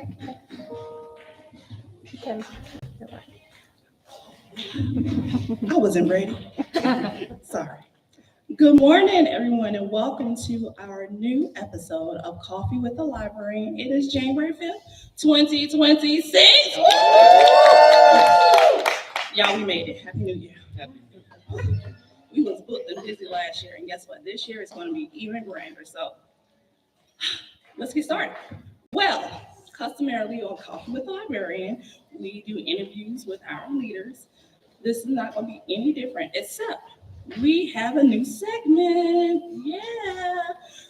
I wasn't ready. Sorry. Good morning, everyone, and welcome to our new episode of Coffee with the Librarian. It is January 5th, 2026. Woo! Y'all, we made it. Happy New Year. We was booked and busy last year, and guess what? This year is going to be even grander. So let's get started. Well, customarily on Coffee with the Librarian, we do interviews with our leaders. This is not going to be any different, except we have a new segment. Yeah.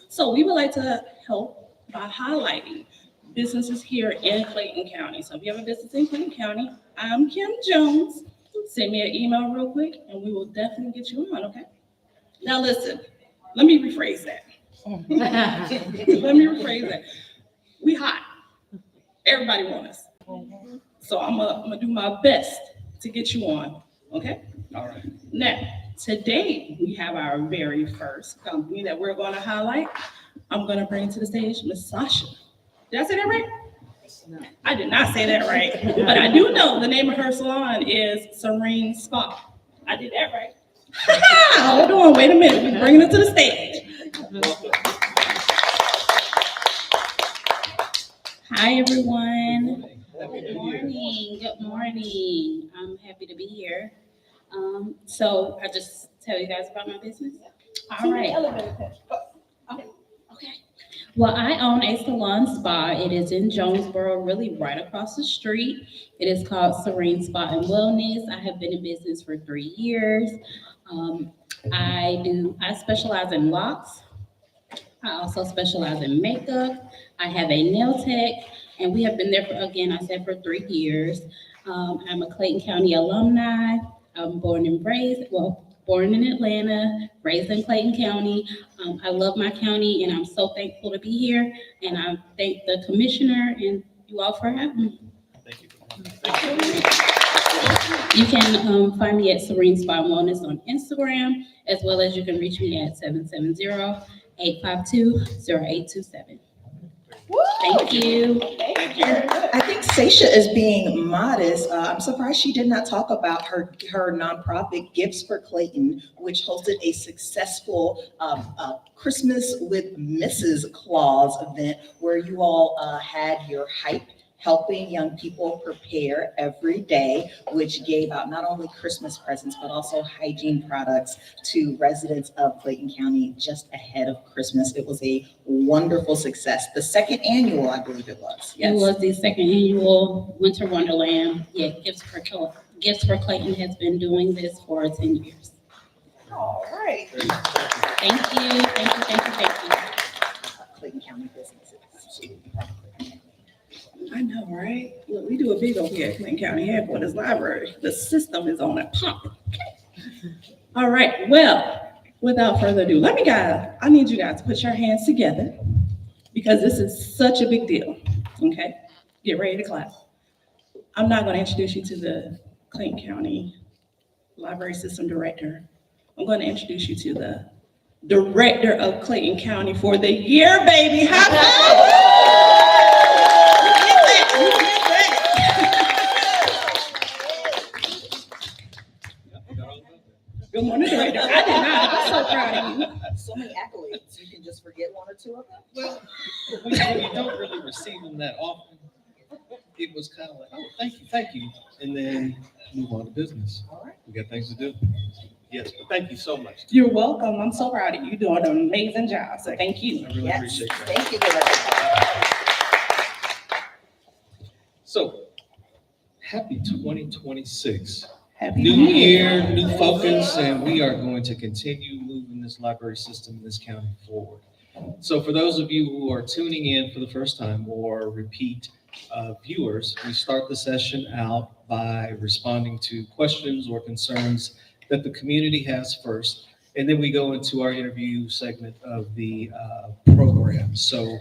So we would like to help by highlighting businesses here in Clayton County. So if you have a business in Clayton County, I'm Kim Jones. Send me an email real quick and we will definitely get you on, okay? Now listen, let me rephrase that. We hot. Everybody wants us. So I'm gonna do my best to get you on, okay? All right. Now, today we have our very first company that we're going to highlight. I'm going to bring to the stage Miss Sasha. Did I say that right? No. I did not say that right, but I do know the name of her salon is Serene Spa. I did that right. Hold on, wait a minute. We're bringing it to the stage. Hi, everyone. Good morning. Good morning. I'm happy to be here. So I just tell you guys about my business. All right. Okay. Well, I own a salon spa. It is in Jonesboro, really right across the street. It is called Serene Spa and Wellness. I have been in business for 3 years. I specialize in locks. I also specialize in makeup. I have a nail tech, and we have been there for 3 years. I'm a Clayton County alumni. I'm born in Atlanta, raised in Clayton County. I love my county, and I'm so thankful to be here. And I thank the commissioner and you all for having me. Thank you. You can find me at Serene Spa and Wellness on Instagram, as well as you can reach me at 770-852-0827. Thank you. I think Sasha is being modest. I'm surprised she did not talk about her nonprofit Gifts for Clayton, which hosted a successful Christmas with Mrs. Claus event where you all had your hype helping young people prepare every day, which gave out not only Christmas presents, but also hygiene products to residents of Clayton County just ahead of Christmas. It was a wonderful success. The second annual, I believe it was. Yes. It was the second annual Winter Wonderland. Yeah, Gifts for Clayton has been doing this for 10 years. All right. Thank you. Clayton County businesses. I know, right? Look, we do a big over here at Clayton County Headquarters Library. The system is on it popping. All right, well, without further ado, I need you guys to put your hands together because this is such a big deal, okay? Get ready to clap. I'm not going to introduce you to the Clayton County Library System Director. I'm going to introduce you to the Director of Clayton County for the year, baby. Good morning, Director. I did not. I'm so proud of you. So many accolades. You can just forget one or two of them. Well, we don't really receive them that often. It was kind of like, oh, thank you, and then move on to business. All right. We got things to do. Yes, but thank you so much. You're welcome. I'm so proud of you. You're doing an amazing job. So thank you. I really appreciate that. Thank you, Director. So, happy 2026. Happy New New Year. year, new focus, and we are going to continue moving this library system in this county forward. So for those of you who are tuning in for the first time or repeat viewers, we start the session out by responding to questions or concerns that the community has first, and then we go into our interview segment of the program. So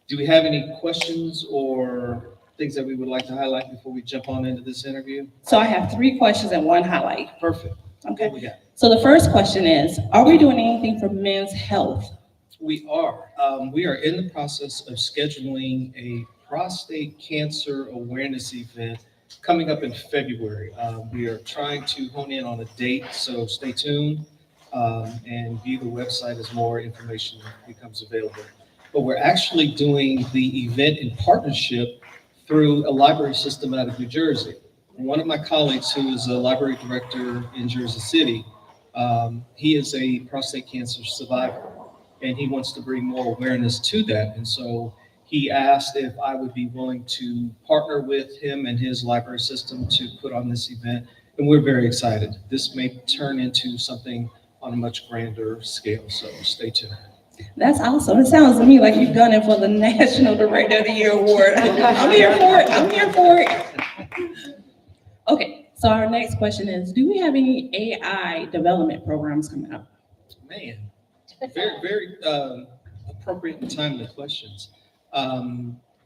do we have any questions or things that we would like to highlight before we jump on into this interview? So I have 3 questions and 1 highlight. Perfect. Okay. What we got? So the first question is, are we doing anything for men's health? We are. We are in the process of scheduling a prostate cancer awareness event coming up in February. We are trying to hone in on a date, so stay tuned and view the website as more information becomes available. But we're actually doing the event in partnership through a library system out of New Jersey. One of my colleagues, who is a library director in Jersey City, he is a prostate cancer survivor, and he wants to bring more awareness to that. And so he asked if I would be willing to partner with him and his library system to put on this event. And we're very excited. This may turn into something on a much grander scale, so stay tuned. That's awesome. It sounds to me like you've done it for the National Director of the Year Award. I'm here for it. I'm here for it. Okay, so our next question is, do we have any AI development programs coming up? Man, very appropriate and timely questions.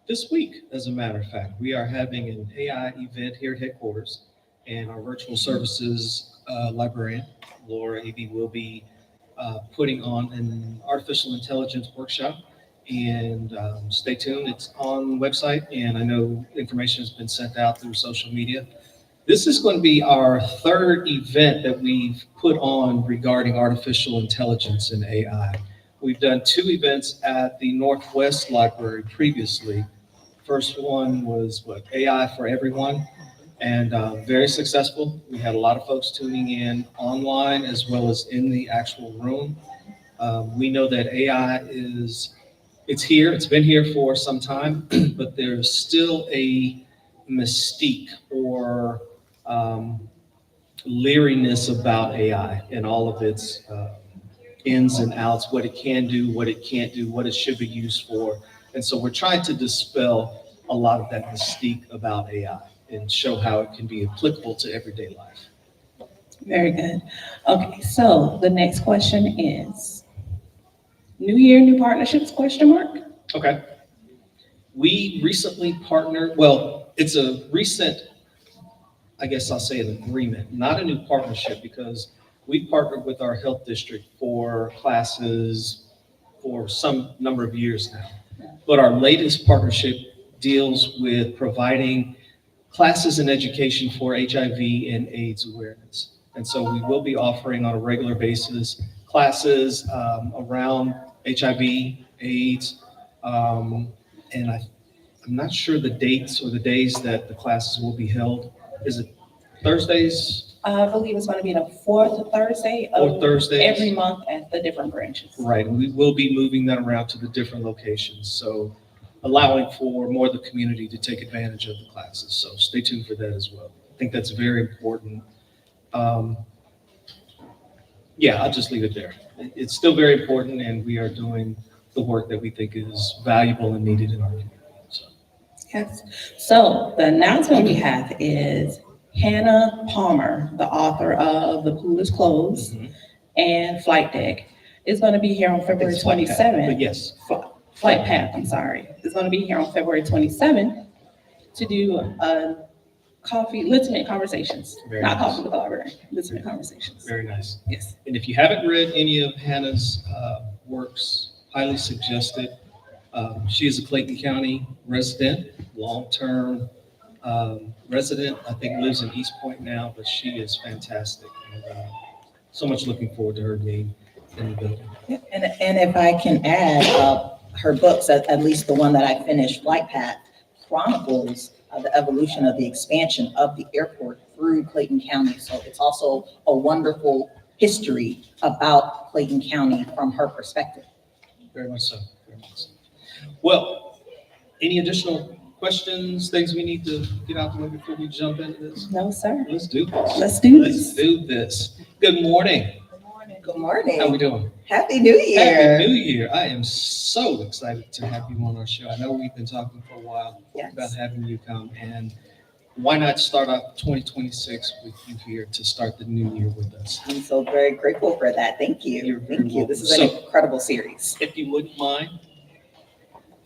This week, as a matter of fact, we are having an AI event here at headquarters, and our virtual services librarian, Laura Evie, will be putting on an artificial intelligence workshop. And stay tuned. It's on the website, and I know information has been sent out through social media. This is going to be our third event that we've put on regarding artificial intelligence and AI. We've done 2 events at the Northwest Library previously. First one was AI for Everyone, and very successful. We had a lot of folks tuning in online as well as in the actual room. We know that AI it's here, it's been here for some time, but there's still a mystique or leeriness about AI and all of its ins and outs, what it can do, what it can't do, what it should be used for. And so we're trying to dispel a lot of that mystique about AI and show how it can be applicable to everyday life. Very good. Okay, so the next question is, New Year, new partnerships, question mark? Okay. We recently partnered, well, it's a recent, I guess I'll say an agreement, not a new partnership, because we partnered with our health district for classes for some number of years now. But our latest partnership deals with providing classes and education for HIV and AIDS awareness. And so we will be offering on a regular basis classes around HIV, AIDS, and I'm not sure the dates or the days that the classes will be held. Is it Thursdays I believe it's going to be the fourth Thursday or of Thursdays? every month at the different branches. Right, and we will be moving that around to the different locations, so allowing for more of the community to take advantage of the classes. So stay tuned for that as well. I think that's very important. Yeah, I'll just leave it there. It's still very important, and we are doing the work that we think is valuable and needed in our community. So. Yes. So the announcement we have is Hannah Palmer, the author of The Pool is Closed and Flight Deck, is going to be here on February It's Flight Path, 27th. but yes. Flight Path, I'm sorry. Is going to be here on February 27th to do a Listening Conversations. Very Not nice. coffee with the library, Listening Conversations. Very nice. Yes. And if you haven't read any of Hannah's works, highly suggested. She is a Clayton County resident, long-term resident. I think lives in East Point now, but she is fantastic. And so much looking forward to her being in the building. Yeah, and if I can add, her books, at least the one that I finished, Flight Path, chronicles the evolution of the expansion of the airport through Clayton County. So it's also a wonderful history about Clayton County from her perspective. Very much so. Very much so. Well, any additional questions, things we need to get out the way before we jump into this? No, sir. Let's do this. Let's do Let's this. do this. Good morning. Good morning. How we doing? Happy New Year. Happy New Year. I am so excited to have you on our show. I know we've been talking for a while Yes. about having you come, and why not start off 2026 with you here to start the new year with us? I'm so very grateful for that. Thank you. You're very Thank you. This is welcome. an incredible series. If you wouldn't mind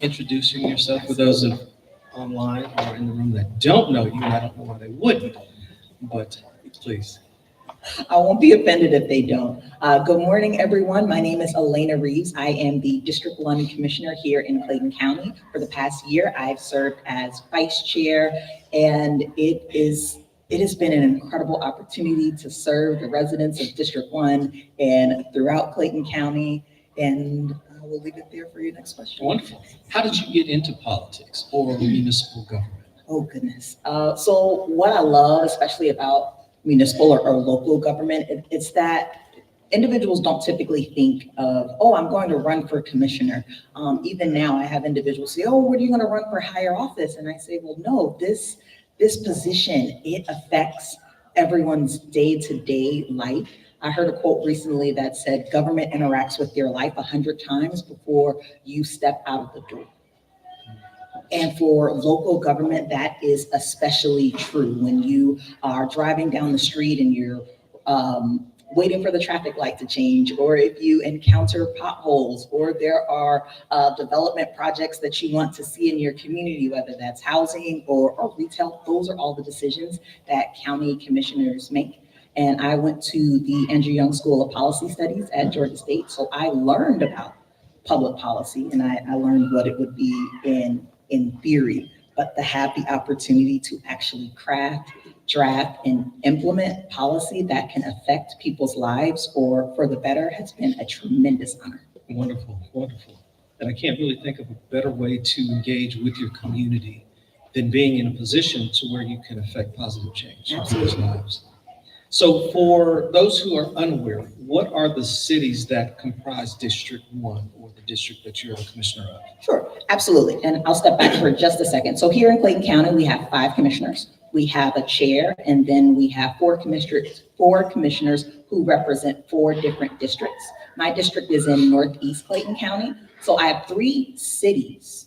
introducing yourself for those of online or in the room that don't know you, and I don't know why they wouldn't, but please. I won't be offended if they don't. Good morning, everyone. My name is Alaina Reaves. I am the District 1 Commissioner here in Clayton County. For the past year, I've served as Vice Chair, and it has been an incredible opportunity to serve the residents of District 1 and throughout Clayton County. And I will leave it there for your next question. Wonderful. How did you get into politics or municipal government? Oh, goodness. So what I love, especially about municipal or local government, it's that individuals don't typically think of, oh, I'm going to run for commissioner. Even now, I have individuals say, oh, what are you going to run for higher office? And I say, well, no, this position, it affects everyone's day-to-day life. I heard a quote recently that said, government interacts with your life 100 times before you step out of the door. And for local government, that is especially true when you are driving down the street and you're waiting for the traffic light to change, or if you encounter potholes, or there are development projects that you want to see in your community, whether that's housing or retail. Those are all the decisions that county commissioners make. And I went to the Andrew Young School of Policy Studies at Georgia State, so I learned about public policy, and I learned what it would be in theory, but to have the opportunity to actually craft, draft, and implement policy that can affect people's lives or for the better has been a tremendous honor. Wonderful, wonderful. And I can't really think of a better way to engage with your community than being in a position to where you can affect positive change in people's lives. So for those who are unaware, what are the cities that comprise District 1 or the district that you're a commissioner of? Sure, absolutely. And I'll step back for just a second. So here in Clayton County, we have 5 commissioners. We have a chair, and then we have 4 commissioners who represent 4 different districts. My district is in Northeast Clayton County. So I have 3 cities,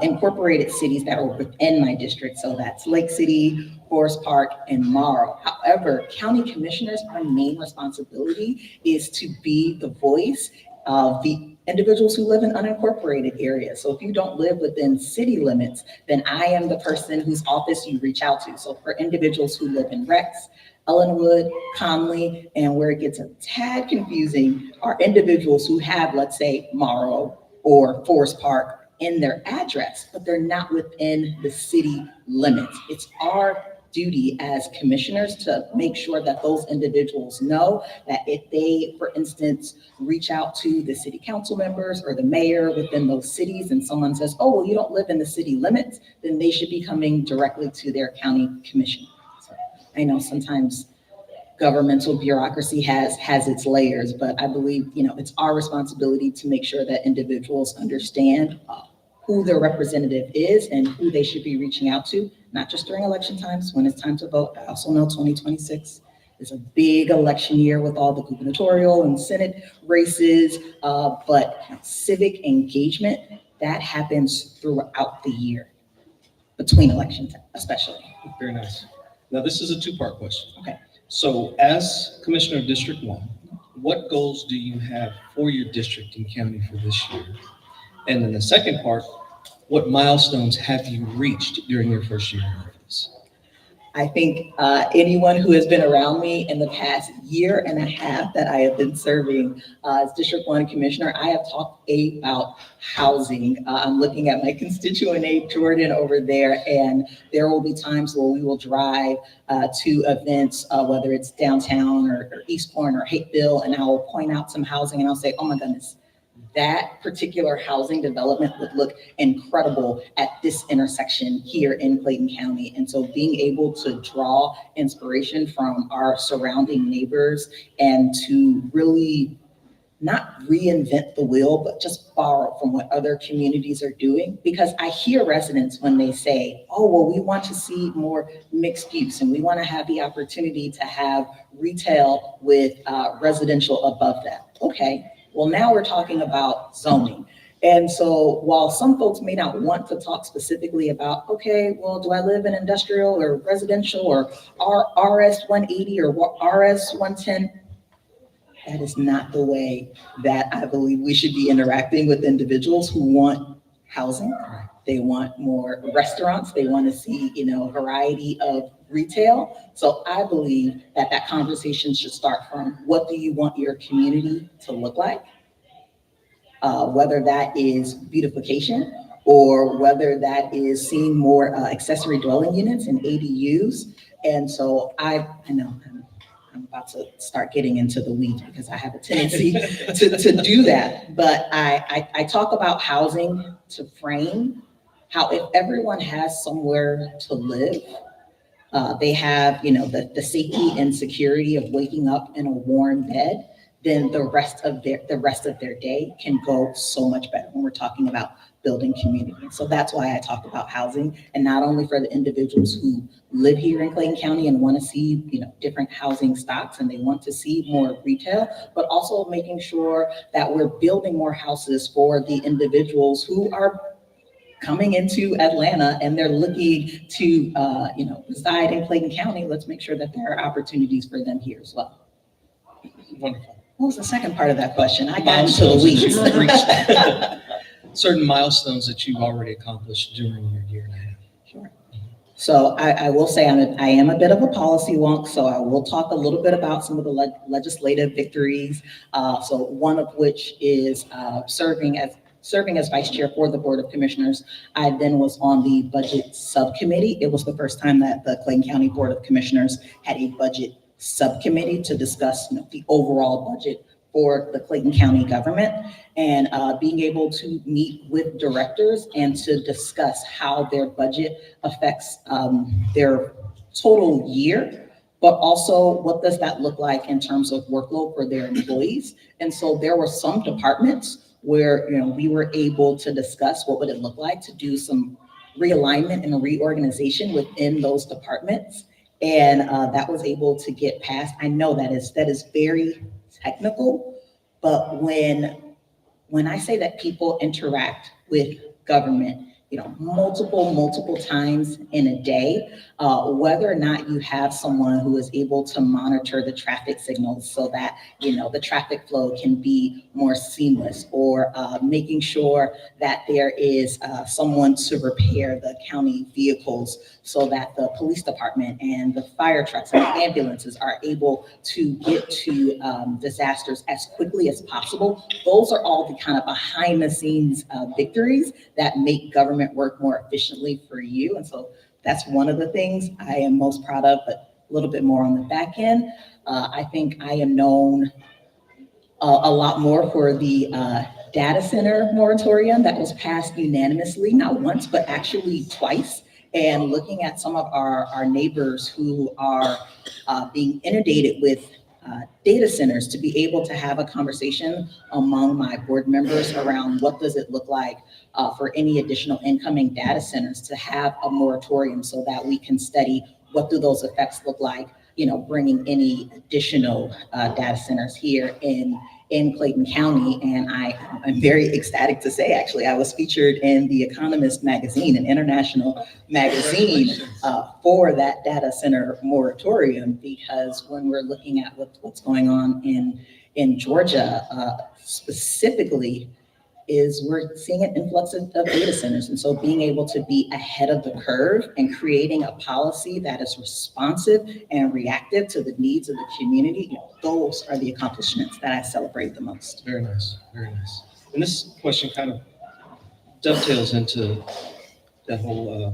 incorporated cities that are within my district. So that's Lake City, Forest Park, and Morrow. However, county commissioners, our main responsibility is to be the voice of the individuals who live in unincorporated areas. So if you don't live within city limits, then I am the person whose office you reach out to. So for individuals who live in Rex, Ellenwood, Conley, and where it gets a tad confusing are individuals who have, let's say, Morrow or Forest Park in their address, but they're not within the city limits. It's our duty as commissioners to make sure that those individuals know that if they, for instance, reach out to the city council members or the mayor within those cities and someone says, oh, well, you don't live in the city limits, then they should be coming directly to their county commission. So I know sometimes governmental bureaucracy has its layers, but I believe, it's our responsibility to make sure that individuals understand who their representative is and who they should be reaching out to, not just during election times when it's time to vote. I also know 2026 is a big election year with all the gubernatorial and Senate races, but civic engagement, that happens throughout the year, between elections especially. Very nice. Now, this is a 2-part question. Okay. So as Commissioner of District 1, what goals do you have for your district and county for this year? And then the second part, what milestones have you reached during your first year in office? I think anyone who has been around me in the past year and a half that I have been serving as District 1 Commissioner, I have talked about housing. I'm looking at my constituent aide, Jordan, over there, and there will be times where we will drive to events, whether it's downtown or Eastbourne or Hateville, and I will point out some housing and I'll say, oh my goodness, that particular housing development would look incredible at this intersection here in Clayton County. And so being able to draw inspiration from our surrounding neighbors and to really not reinvent the wheel, but just borrow from what other communities are doing. Because I hear residents when they say, oh, well, we want to see more mixed use and we want to have the opportunity to have retail with residential above that. Okay. Well, now we're talking about zoning. And so while some folks may not want to talk specifically about, okay, well, do I live in industrial or residential or RS 180 or RS 110? That is not the way that I believe we should be interacting with individuals who want housing. They want more restaurants. They want to see, a variety of retail. So I believe that that conversation should start from, what do you want your community to look like? Whether that is beautification, or whether that is seeing more accessory dwelling units and ADUs. And so I know I'm about to start getting into the weeds because I have a tendency to do that. But I talk about housing to frame how, if everyone has somewhere to live, they have, the safety and security of waking up in a warm bed, then the rest of their day can go so much better when we're talking about building community. So that's why I talk about housing, and not only for the individuals who live here in Clayton County and want to see, different housing stocks, and they want to see more retail, but also making sure that we're building more houses for the individuals who are coming into Atlanta and they're looking to, reside in Clayton County. Let's make sure that there are opportunities for them here as well. Wonderful. What was the second part of that question? I got into the weeds. Certain milestones that you've already accomplished during your year and a half. Sure. So I will say I am a bit of a policy wonk, so I will talk a little bit about some of the legislative victories. So one of which is serving as vice chair for the Board of Commissioners. I then was on the budget subcommittee. It was the first time that the Clayton County Board of Commissioners had a budget subcommittee to discuss, the overall budget for the Clayton County government, and being able to meet with directors and to discuss how their budget affects their total year, but also what does that look like in terms of workload for their employees. And so there were some departments where, we were able to discuss what would it look like to do some realignment and reorganization within those departments. And that was able to get passed. I know that is very technical, but when I say that people interact with government, multiple times in a day, whether or not you have someone who is able to monitor the traffic signals so that, the traffic flow can be more seamless, or making sure that there is someone to repair the county vehicles so that the police department and the fire trucks and the ambulances are able to get to disasters as quickly as possible. Those are all the kind of behind the scenes victories that make government work more efficiently for you. And so that's one of the things I am most proud of, but a little bit more on the back end. I think I am known a lot more for the data center moratorium that was passed unanimously, not once, but actually twice. And looking at some of our neighbors who are being inundated with data centers, to be able to have a conversation among my board members around what does it look like for any additional incoming data centers, to have a moratorium so that we can study what do those effects look like, bringing any additional data centers here in Clayton County. And I'm very ecstatic to say, actually, I was featured in The Economist magazine, an international magazine, for that data center moratorium, because when we're looking at what's going on in Georgia, specifically, is we're seeing an influx of data centers. And so being able to be ahead of the curve and creating a policy that is responsive and reactive to the needs of the community, those are the accomplishments that I celebrate the most. Very nice, very nice. And this question kind of dovetails into that whole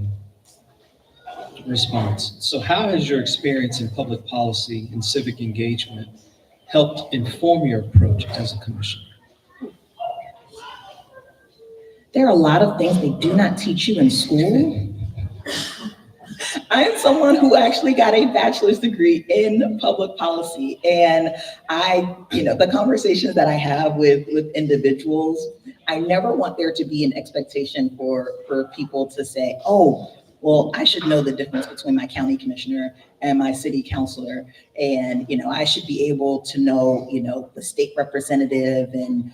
response. So how has your experience in public policy and civic engagement helped inform your approach as a commissioner? There are a lot of things they do not teach you in school. I am someone who actually got a bachelor's degree in public policy, and the conversations that I have with individuals, I never want there to be an expectation for people to say, oh, well, I should know the difference between my county commissioner and my city councilor, and I should be able to know the state representative and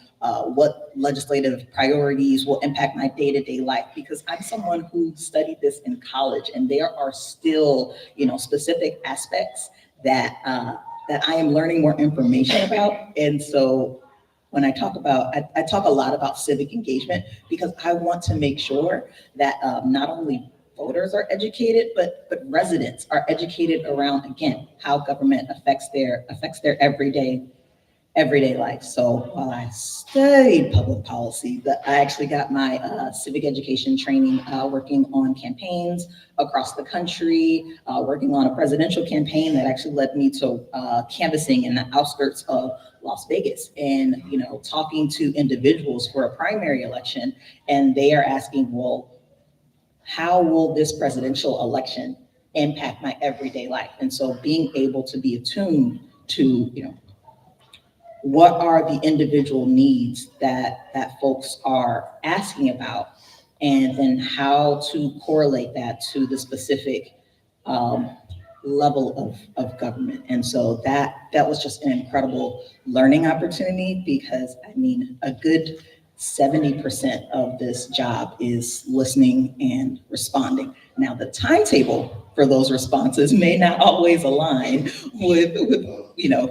what legislative priorities will impact my day-to-day life, because I'm someone who studied this in college, and there are still specific aspects that I am learning more information about. And so when I talk about, I talk a lot about civic engagement because I want to make sure that not only voters are educated, but residents are educated around, again, how government affects their everyday life. So while I studied public policy, I actually got my civic education training working on campaigns across the country, working on a presidential campaign that actually led me to canvassing in the outskirts of Las Vegas and, talking to individuals for a primary election. And they are asking, well, how will this presidential election impact my everyday life? And so being able to be attuned to, what are the individual needs that folks are asking about, and then how to correlate that to the specific level of government. And so that was just an incredible learning opportunity because a good 70% of this job is listening and responding. Now, the timetable for those responses may not always align with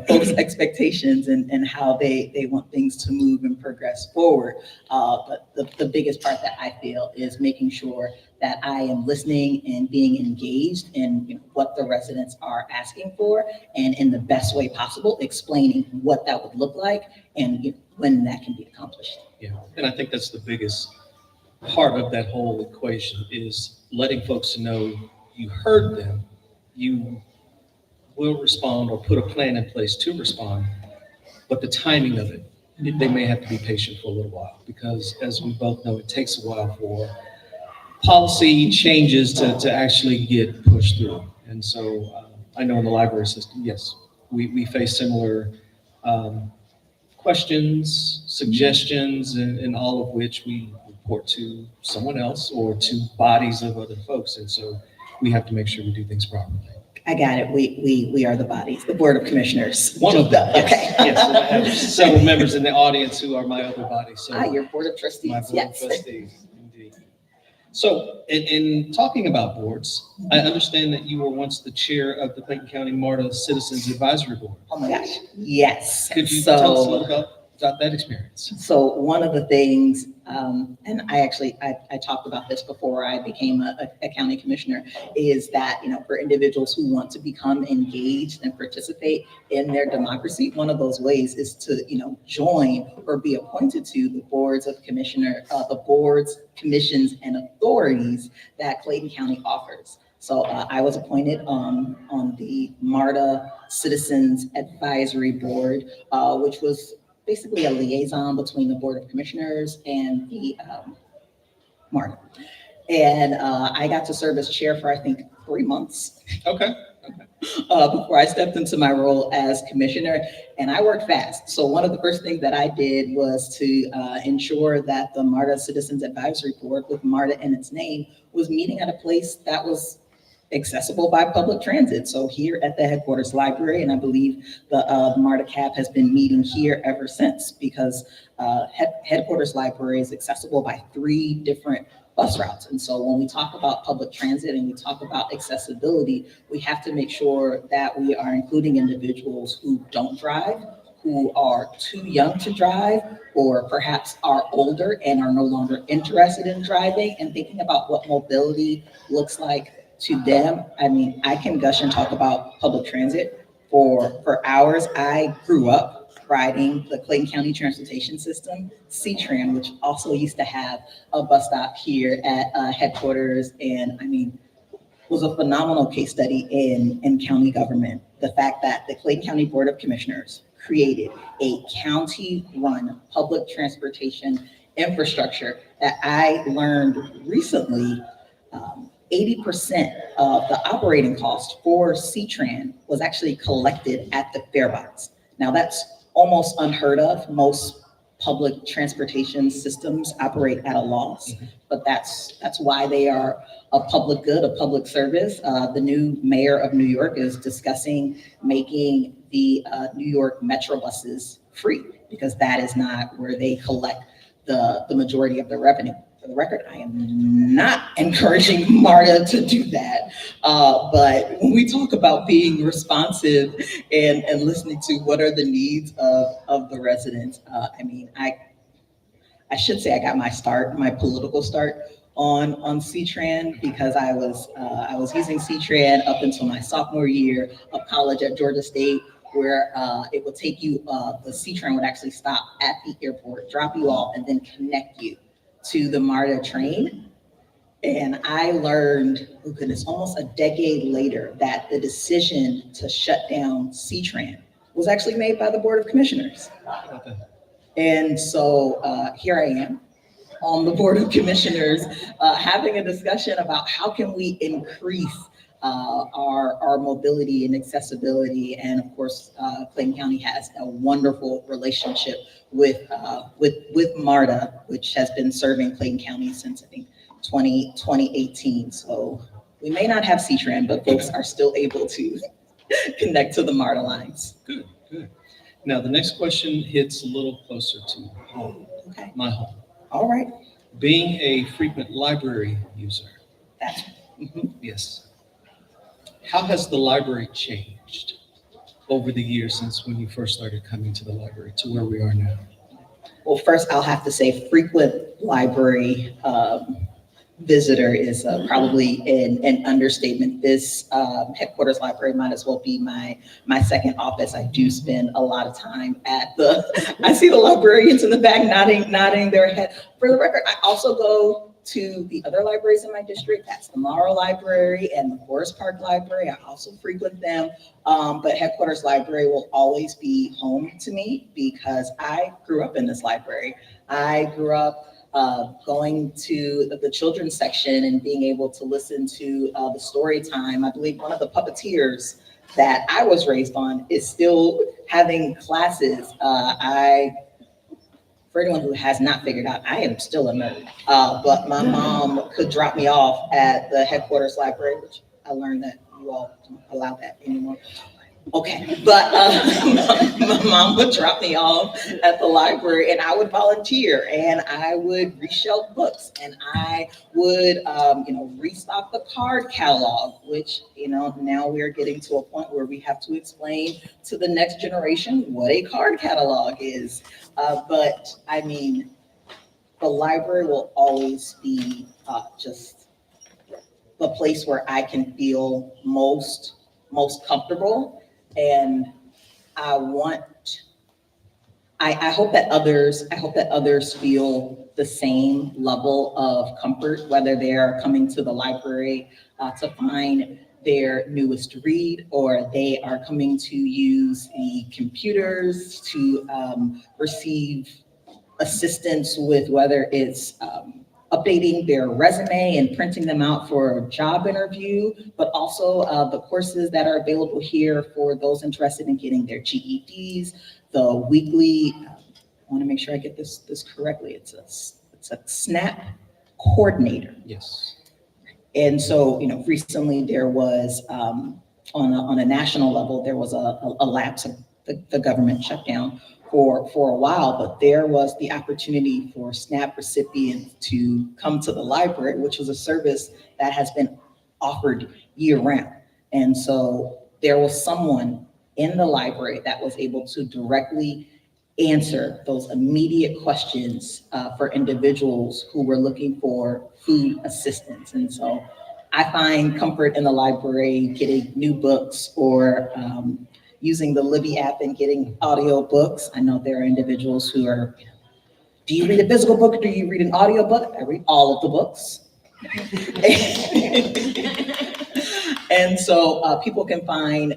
folks' expectations and how they want things to move and progress forward. But the biggest part that I feel is making sure that I am listening and being engaged in what the residents are asking for, and in the best way possible, explaining what that would look like and when that can be accomplished. Yeah, and I think that's the biggest part of that whole equation is letting folks know you heard them, you will respond or put a plan in place to respond, but the timing of it, they may have to be patient for a little while because, as we both know, it takes a while for policy changes to actually get pushed through. And so I know in the library system, yes, we face similar questions, suggestions, and all of which we report to someone else or to bodies of other folks. And so we have to make sure we do things properly. I got it. We are the bodies, the Board of Commissioners. One of them, yes. Okay. Yes, and I have several members in the audience who are my other bodies. So Your Board of Trustees. my board Yes. of trustees, indeed. So in talking about boards, I understand that you were once the chair of the Clayton County MARTA Citizens Advisory Board. Oh my gosh. Yes. Could you tell us a little about that experience? So one of the things, and I talked about this before I became a county commissioner, is that, for individuals who want to become engaged and participate in their democracy, one of those ways is to, join or be appointed to the boards, commissions, and authorities that Clayton County offers. So I was appointed on the MARTA Citizens Advisory Board, which was basically a liaison between the Board of Commissioners and the MARTA. And I got to serve as chair for, I think, 3 months. Okay. Before I stepped into my role as commissioner, and I worked fast. So one of the first things that I did was to ensure that the MARTA Citizens Advisory Board, with MARTA in its name, was meeting at a place that was accessible by public transit. So here at the headquarters library, and I believe the MARTA CAB has been meeting here ever since, because headquarters library is accessible by 3 different bus routes. And so when we talk about public transit and we talk about accessibility, we have to make sure that we are including individuals who don't drive, who are too young to drive, or perhaps are older and are no longer interested in driving, and thinking about what mobility looks like to them. I can gush and talk about public transit for hours. I grew up riding the Clayton County Transportation System, C-Tran, which also used to have a bus stop here at headquarters, and was a phenomenal case study in county government. The fact that the Clayton County Board of Commissioners created a county-run public transportation infrastructure that I learned recently, 80% of the operating cost for C-Tran was actually collected at the fare box. Now that's almost unheard of. Most public transportation systems operate at a loss, but that's why they are a public good, a public service. The new mayor of New York is discussing making the New York Metro buses free, because that is not where they collect the majority of the revenue. For the record, I am not encouraging MARTA to do that. But when we talk about being responsive and listening to what are the needs of the residents, I should say I got my political start on C-Tran because I was using C-Tran up until my sophomore year of college at Georgia State, where it would take you, the C-Tran would actually stop at the airport, drop you off, and then connect you to the MARTA train. And I learned, oh goodness, almost a decade later that the decision to shut down C-Tran was actually made by the Board of Commissioners. Okay. And so here I am on the Board of Commissioners having a discussion about how can we increase our mobility and accessibility. And of course, Clayton County has a wonderful relationship with MARTA, which has been serving Clayton County since I think 2018. So we may not have C-Tran, but folks are still able to connect to the MARTA lines. Good, good. Now, the next question hits a little closer to home, Okay, my home. all right. Being a frequent library user, That's, yes. How has the library changed over the years since when you first started coming to the library to where we are now? well, first I'll have to say frequent library visitor is probably an understatement. This headquarters library might as well be my second office. I do spend a lot of time at I see the librarians in the back nodding their head. For the record, I also go to the other libraries in my district. That's the Morrow Library and the Forest Park Library. I also frequent them. But headquarters library will always be home to me because I grew up in this library. I grew up going to the children's section and being able to listen to the story time. I believe one of the puppeteers that I was raised on is still having classes. For anyone who has not figured out, I am still a nerd. But my mom could drop me off at the headquarters library, which I learned that you all don't allow that anymore. Okay, but my mom would drop me off at the library and I would volunteer and I would reshelve books and I would, restock the card catalog, which, now we're getting to a point where we have to explain to the next generation what a card catalog is. But I mean, the library will always be just the place where I can feel most comfortable. And I hope that others feel the same level of comfort, whether they're coming to the library to find their newest read, or they are coming to use the computers to receive assistance with whether it's updating their resume and printing them out for a job interview, but also the courses that are available here for those interested in getting their GEDs, the weekly, I want to make sure I get this correctly, it's a SNAP coordinator. Yes. And so, recently there was, on a national level, there was a lapse of the government shutdown for a while, but there was the opportunity for SNAP recipients to come to the library, which was a service that has been offered year round. And so there was someone in the library that was able to directly answer those immediate questions for individuals who were looking for food assistance. And so I find comfort in the library getting new books or using the Libby app and getting audio books. I know there are individuals who are, do you read a physical book or do you read an audio book? I read all of the books. And so people can find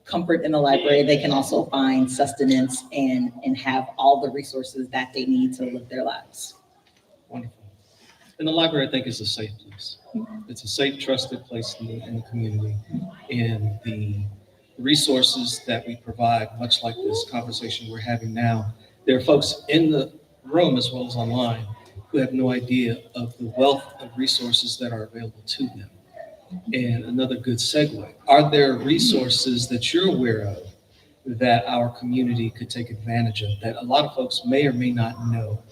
comfort in the library. They can also find sustenance and have all the resources that they need to live their lives. Wonderful. And the library, I think, is a safe place. It's a safe, trusted place in the community. And the resources that we provide, much like this conversation we're having now, there are folks in the room as well as online who have no idea of the wealth of resources that are available to them. And another good segue, are there resources that you're aware of that our community could take advantage of that a lot of folks may or may not know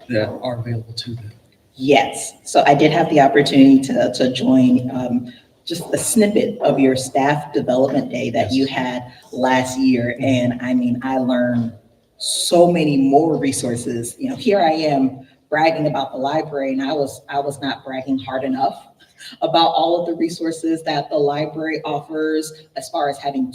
that are available to them? Yes, so I did have the opportunity to join just a snippet of your staff development day that you had last year. And I mean, I learned so many more resources. You know, here I am bragging about the library, and I was not bragging hard enough about all of the resources that the library offers as far as having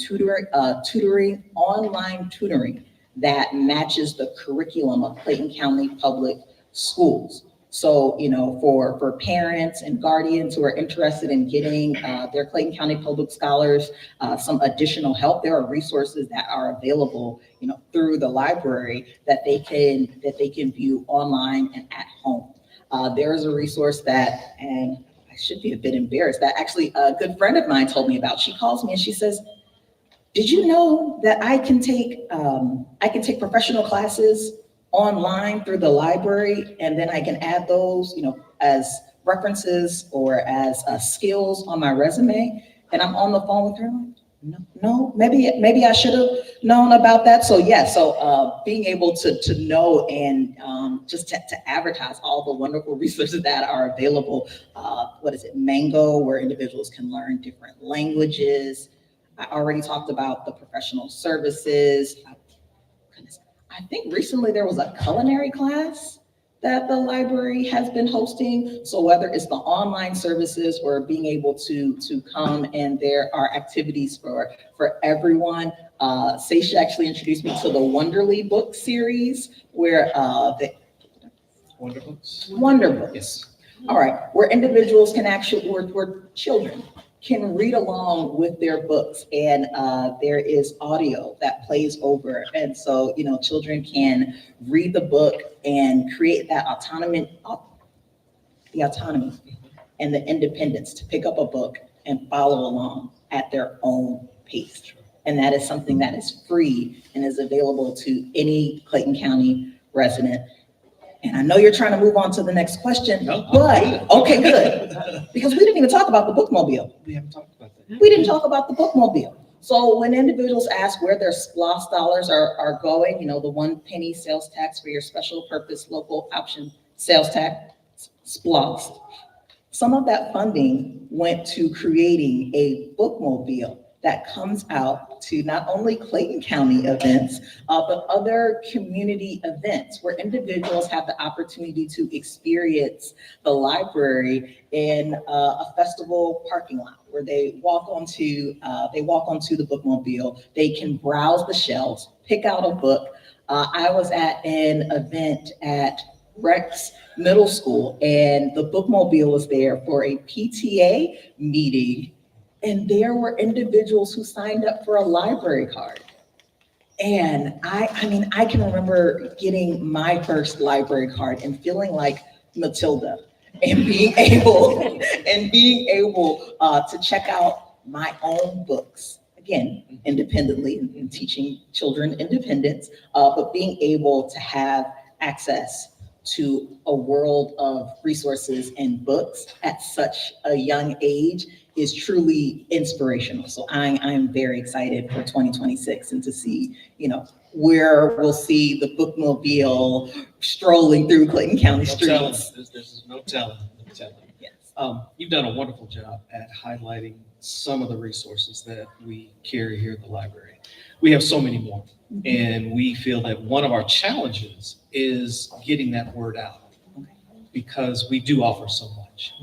online tutoring that matches the curriculum of Clayton County Public Schools. So, you know, for parents and guardians who are interested in getting their Clayton County Public Scholars some additional help, there are resources that are available, you know, through the library that they can view online and at home. There is a resource that, and I should be a bit embarrassed, that actually a good friend of mine told me about. She calls me and she says, "Did you know that I can take professional classes online through the library, and then I can add those, you know, as references or as skills on my resume?" And I'm on the phone with her. No, maybe I should have known about that. So yeah, being able to know and just to advertise all the wonderful resources that are available. What is it, Mango, where individuals can learn different languages. I already talked about the professional services. Goodness, I think recently there was a culinary class that the library has been hosting. So whether it's the online services or being able to come, and there are activities for everyone. Seisha actually introduced me to the Wonderly book series where the Wonder Books? Wonder Books. Yes. All right, where individuals can actually, where children can read along with their books, and there is audio that plays over. And so, you know, children can read the book and create that autonomy and the independence to pick up a book and follow along at their own pace. And that is something that is free and is available to any Clayton County resident. And I know you're trying to move on to the next question, No, but, I'm good. okay, good. Because we didn't even talk about the bookmobile. We haven't talked about that. We didn't talk about the bookmobile. So when individuals ask where their SPLOST dollars are going, you know, the 1 penny sales tax for your special purpose local option sales tax, SPLOST, some of that funding went to creating a bookmobile that comes out to not only Clayton County events, but other community events where individuals have the opportunity to experience the library in a festival parking lot where they walk onto the bookmobile. They can browse the shelves, pick out a book. I was at an event at Rex Middle School, and the bookmobile was there for a PTA meeting. And there were individuals who signed up for a library card. And I mean, I can remember getting my first library card and feeling like Matilda and being able to check out my own books. Again, independently and teaching children independence, but being able to have access to a world of resources and books at such a young age is truly inspirational. So I'm very excited for 2026 and to see, you know, where we'll see the bookmobile strolling through Clayton County streets. There's no telling. Yes. You've done a wonderful job at highlighting some of the resources that we carry here at the library. We have so many more, and we feel that one of our challenges is getting that word out because we do offer so much.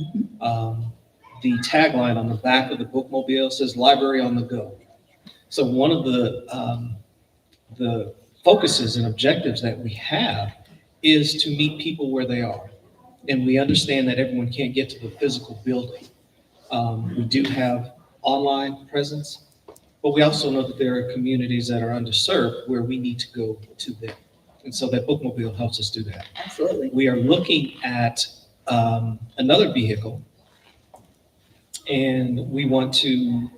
The tagline on the back of the bookmobile says "Library on the Go." So one of the focuses and objectives that we have is to meet people where they are. And we understand that everyone can't get to the physical building. We do have online presence, but we also know that there are communities that are underserved where we need to go to them. And so that bookmobile helps us do that. Absolutely. We are looking at another vehicle, and we want to,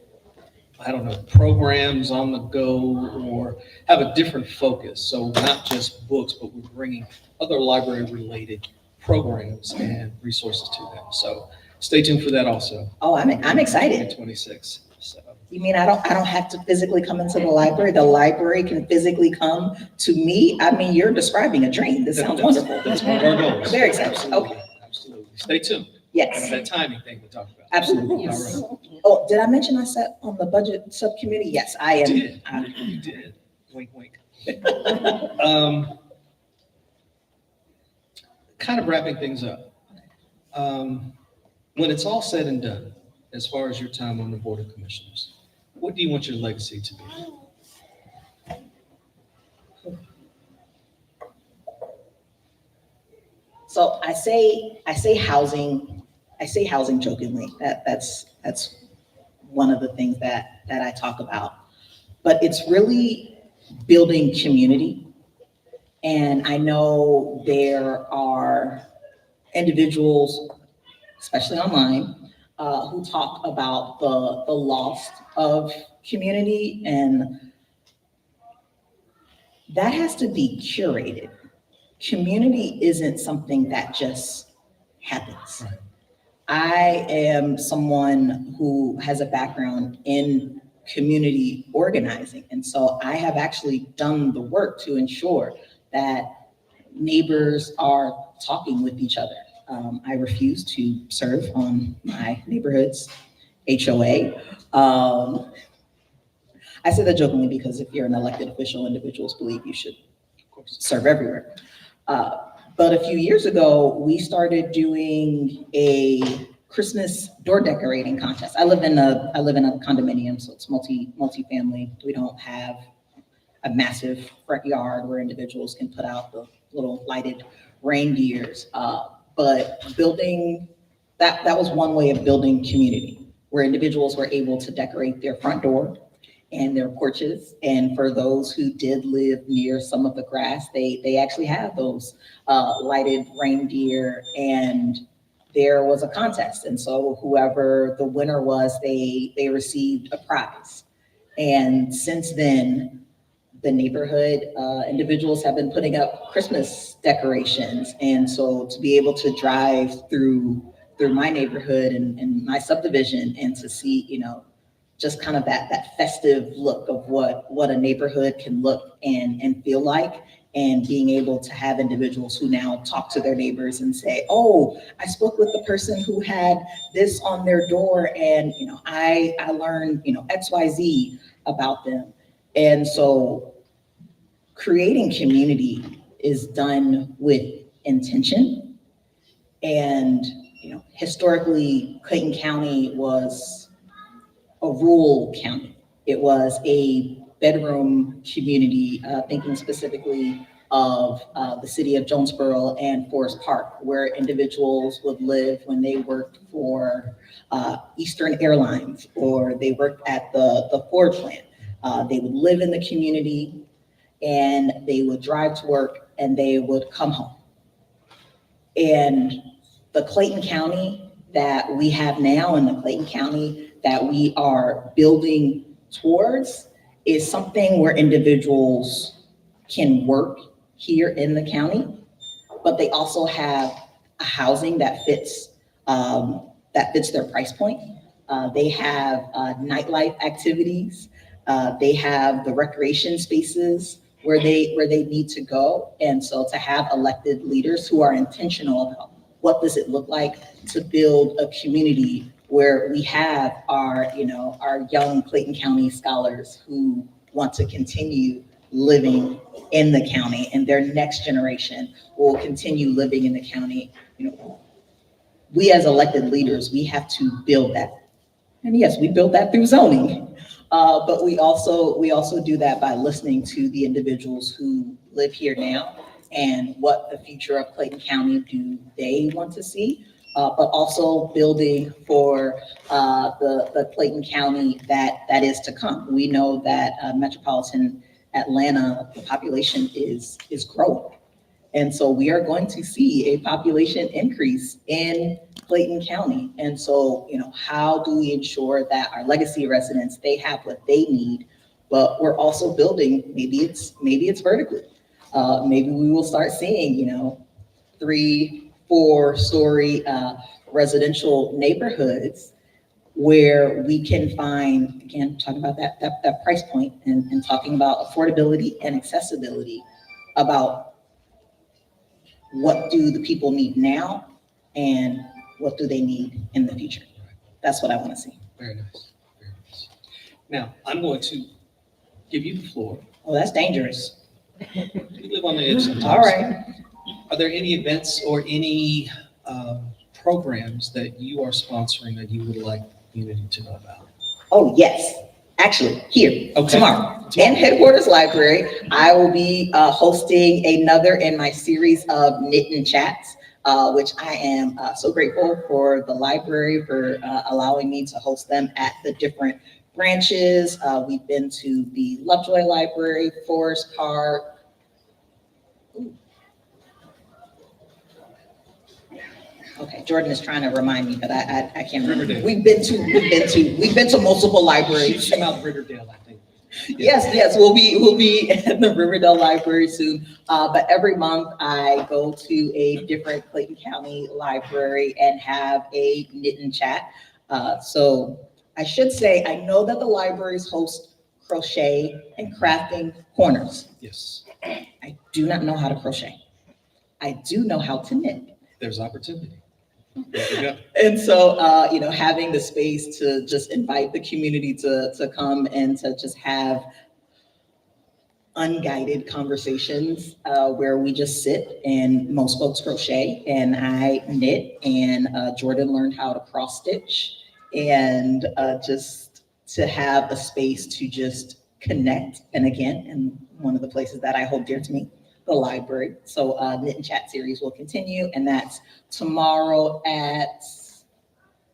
I don't know, programs on the go or have a different focus. So not just books, but we're bringing other library-related programs and resources to them. So stay tuned for that also. Oh, I'm excited. 2026. So You mean I don't have to physically come into the library? The library can physically come to me? I mean, you're describing a dream. This sounds wonderful. That's one of our goals. Very excited. Absolutely. Okay. Absolutely. Stay tuned. Yes, That timing thing we talked about. absolutely. Yes. All Oh, did I mention I sat on the budget subcommittee? Yes, I am. did. You did. Wink, wink. Um, Kind of wrapping things up. When it's all said and done, as far as your time on the Board of Commissioners, what do you want your legacy to be? So I say housing jokingly. That's one of the things that I talk about. But it's really building community. And I know there are individuals, especially online, who talk about the loss of community, and that has to be curated. Community isn't something that just happens. Right. I am someone who has a background in community organizing. And so I have actually done the work to ensure that neighbors are talking with each other. I refuse to serve on my neighborhood's HOA. I say that jokingly because if you're an elected official, individuals believe you should Of course. serve everywhere. But a few years ago, we started doing a Christmas door decorating contest. I live in a condominium, so it's multi-family. We don't have a massive front yard where individuals can put out the little lighted reindeers. But building that was one way of building community, where individuals were able to decorate their front door and their porches. And for those who did live near some of the grass, they actually have those lighted reindeer, and there was a contest. And so whoever the winner was, they received a prize. And since then, the neighborhood individuals have been putting up Christmas decorations. And so to be able to drive through my neighborhood and my subdivision and to see, just kind of that festive look of what a neighborhood can look and feel like, and being able to have individuals who now talk to their neighbors and say, oh, I spoke with the person who had this on their door, and I learned XYZ about them. And so creating community is done with intention. And historically, Clayton County was a rural county. It was a bedroom community, thinking specifically of the city of Jonesboro and Forest Park, where individuals would live when they worked for Eastern Airlines or they worked at the Ford plant. They would live in the community and they would drive to work and they would come home. And the Clayton County that we have now and the Clayton County that we are building towards is something where individuals can work here in the county, but they also have a housing that fits their price point. They have nightlife activities. They have the recreation spaces where they need to go. And so to have elected leaders who are intentional about what does it look like to build a community where we have our young Clayton County scholars who want to continue living in the county, and their next generation will continue living in the county. We as elected leaders, we have to build that. And yes, we build that through zoning. But we also do that by listening to the individuals who live here now and what the future of Clayton County do they want to see. But also building for the Clayton County that is to come. We know that metropolitan Atlanta, the population is growing. And so we are going to see a population increase in Clayton County. And so, how do we ensure that our legacy residents, they have what they need, but we're also building, maybe it's vertically. Maybe we will start seeing, 3-4 story residential neighborhoods where we can find, again, talking about that price point and talking about affordability and accessibility, about what do the people need now and what do they need in the future. That's what I want to see. Very nice, very nice. Now, I'm going to give you the floor. Oh, that's dangerous. You live on the edge sometimes. All right. Are there any events or any programs that you are sponsoring that you would like the community to know about? Oh, yes. Actually, here, Okay. tomorrow, in Headquarters Library, I will be hosting another in my series of knitting chats, which I am so grateful for the library for allowing me to host them at the different branches. We've been to the Lovejoy Library, Forest Park. Okay, Jordan is trying to remind me, but I can't remember. Riverdale. We've been to multiple libraries. She came out of Riverdale, I think. Yes, we'll be at the Riverdale Library soon. But every month I go to a different Clayton County library and have a knit and chat. So I should say, I know that the libraries host crochet and crafting corners. Yes, I do not know how to crochet. I do know how to knit. there's opportunity. There you go. And so, having the space to just invite the community to come and to just have unguided conversations where we just sit and most folks crochet and I knit and Jordan learned how to cross stitch and just to have a space to just connect. And again, and one of the places that I hold dear to me, the library. So knit and chat series will continue, and that's tomorrow at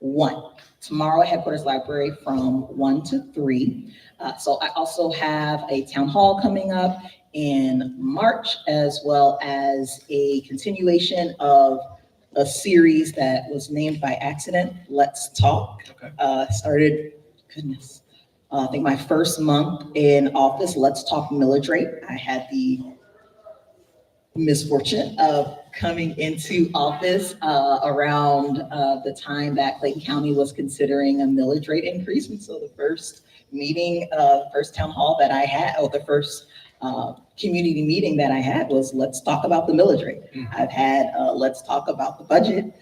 1. Tomorrow at Headquarters Library from 1 to 3. So I also have a town hall coming up in March, as well as a continuation of a series that was named by accident, Let's Talk. Okay. Started, I think my first month in office, Let's Talk Millage Rate. I had the misfortune of coming into office around the time that Clayton County was considering a millage rate increase. And so the first meeting, first town hall that I had, or the first community meeting that I had was let's talk about the millage rate. I've had let's talk about the budget.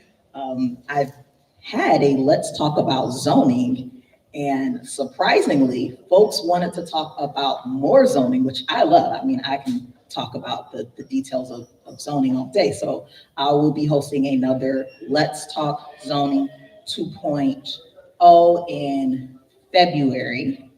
I've had a let's talk about zoning. And surprisingly, folks wanted to talk about more zoning, which I love. I mean, I can talk about the details of zoning all day. So I will be hosting another Let's Talk Zoning 2.0 in February.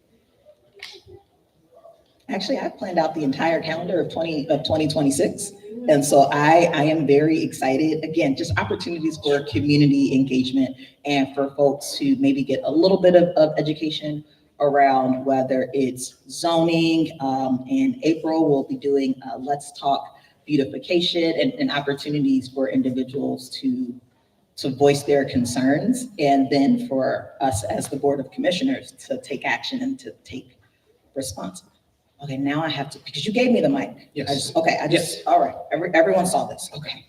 Actually, I've planned out the entire calendar of 2026. And so I am very excited. Again, just opportunities for community engagement and for folks to maybe get a little bit of education around whether it's zoning. In April, we'll be doing Let's Talk Beautification and opportunities for individuals to voice their concerns. And then for us as the Board of Commissioners to take action and to take response. Okay, now I have to, because you gave me the mic. Yes. All right, everyone saw this, okay.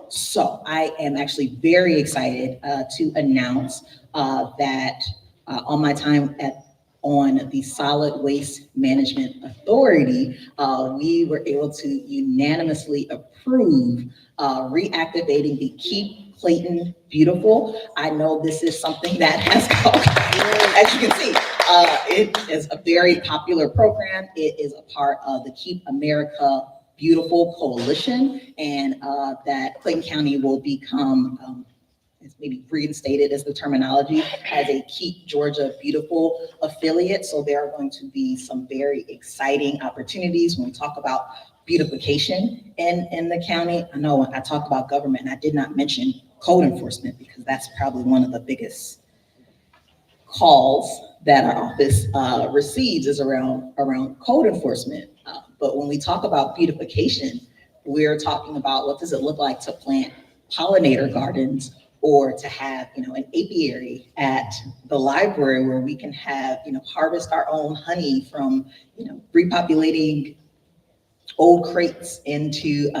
So I am actually very excited to announce that on my time on the Solid Waste Management Authority, we were able to unanimously approve reactivating the Keep Clayton Beautiful. I know this is something that has come, as you can see, it is a very popular program. It is a part of the Keep America Beautiful Coalition, and that Clayton County will become, it's maybe reinstated as the terminology, as a Keep Georgia Beautiful affiliate. So there are going to be some very exciting opportunities when we talk about beautification in the county. I know I talked about government and I did not mention code enforcement because that's probably one of the biggest calls that our office receives is around code enforcement. But when we talk about beautification, we're talking about what does it look like to plant pollinator gardens or to have, an apiary at the library where we can have, harvest our own honey from, repopulating old crates into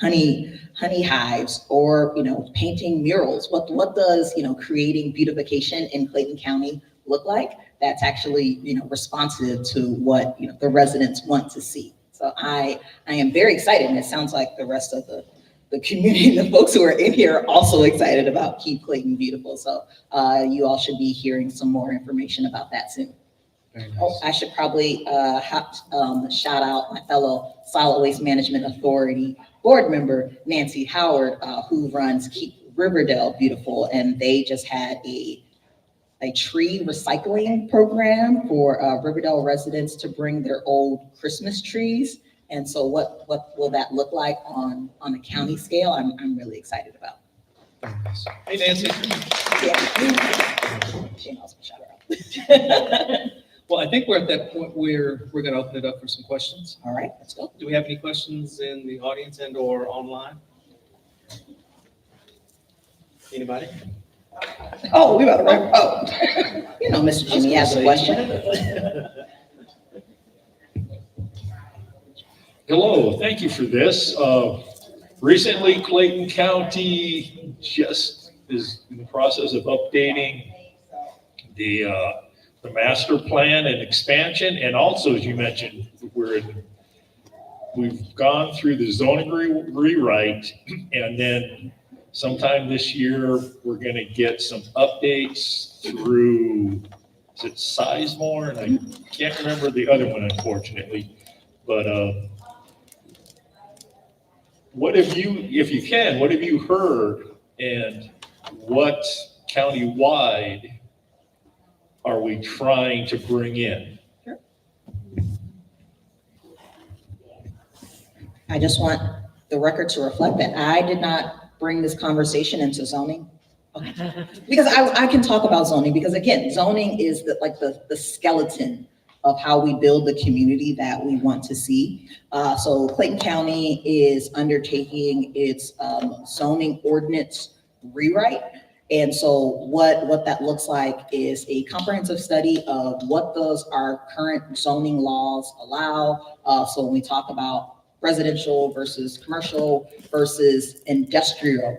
honey hives, or painting murals. What does creating beautification in Clayton County look like? That's actually responsive to what the residents want to see. So I am very excited, and it sounds like the rest of the community, the folks who are in here are also excited about Keep Clayton Beautiful. So you all should be hearing some more information about that soon. Very Oh, nice. I should probably shout out my fellow Solid Waste Management Authority board member, Nancy Howard, who runs Keep Riverdale Beautiful. And they just had a tree recycling program for Riverdale residents to bring their old Christmas trees. And so what will that look like on a county scale? I'm really excited about. Very nice. Hey, Nancy. Yeah. She knows me, shout her out. Well, I think we're at that point where we're going to open it up for some questions. All right, let's go. Do we have any questions in the audience and or online? Anybody? Oh, we about to wrap. Oh, you know, Mr. Jimmy has a question. Hello, thank you for this. Recently, Clayton County just is in the process of updating the master plan and expansion. And also, as you mentioned, we've gone through the zoning rewrite, and then sometime this year, we're gonna get some updates through, is it Sizemore? And I can't remember the other one, unfortunately. But what have you, if you can, what have you heard, and what countywide are we trying to bring in? I just want the record to reflect that I did not bring this conversation into zoning. Okay. Because I can talk about zoning, because again, zoning is the skeleton of how we build the community that we want to see. So Clayton County is undertaking its zoning ordinance rewrite. And so what that looks like is a comprehensive study of what does our current zoning laws allow. So when we talk about residential versus commercial versus industrial,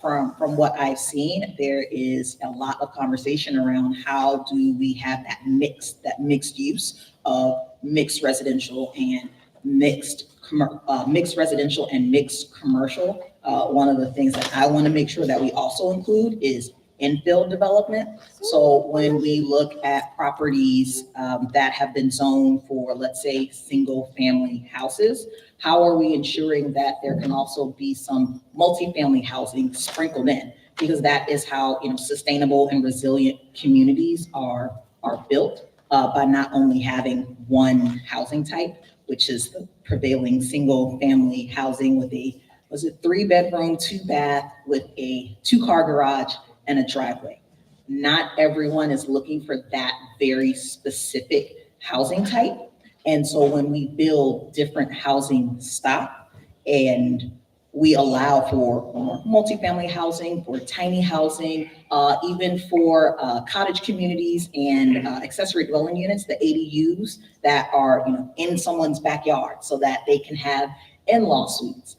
from what I've seen, there is a lot of conversation around how do we have that mixed use of mixed residential and mixed residential and mixed commercial. One of the things that I want to make sure that we also include is infill development. So when we look at properties that have been zoned for, let's say, single family houses, how are we ensuring that there can also be some multifamily housing sprinkled in? Because that is how, sustainable and resilient communities are built, by not only having one housing type, which is the prevailing single family housing with a 3-bedroom, 2-bath with a 2-car garage and a driveway. Not everyone is looking for that very specific housing type. And so when we build different housing stock and we allow for multifamily housing, for tiny housing, even for cottage communities and accessory dwelling units, the ADUs that are in someone's backyard so that they can have in-law suites.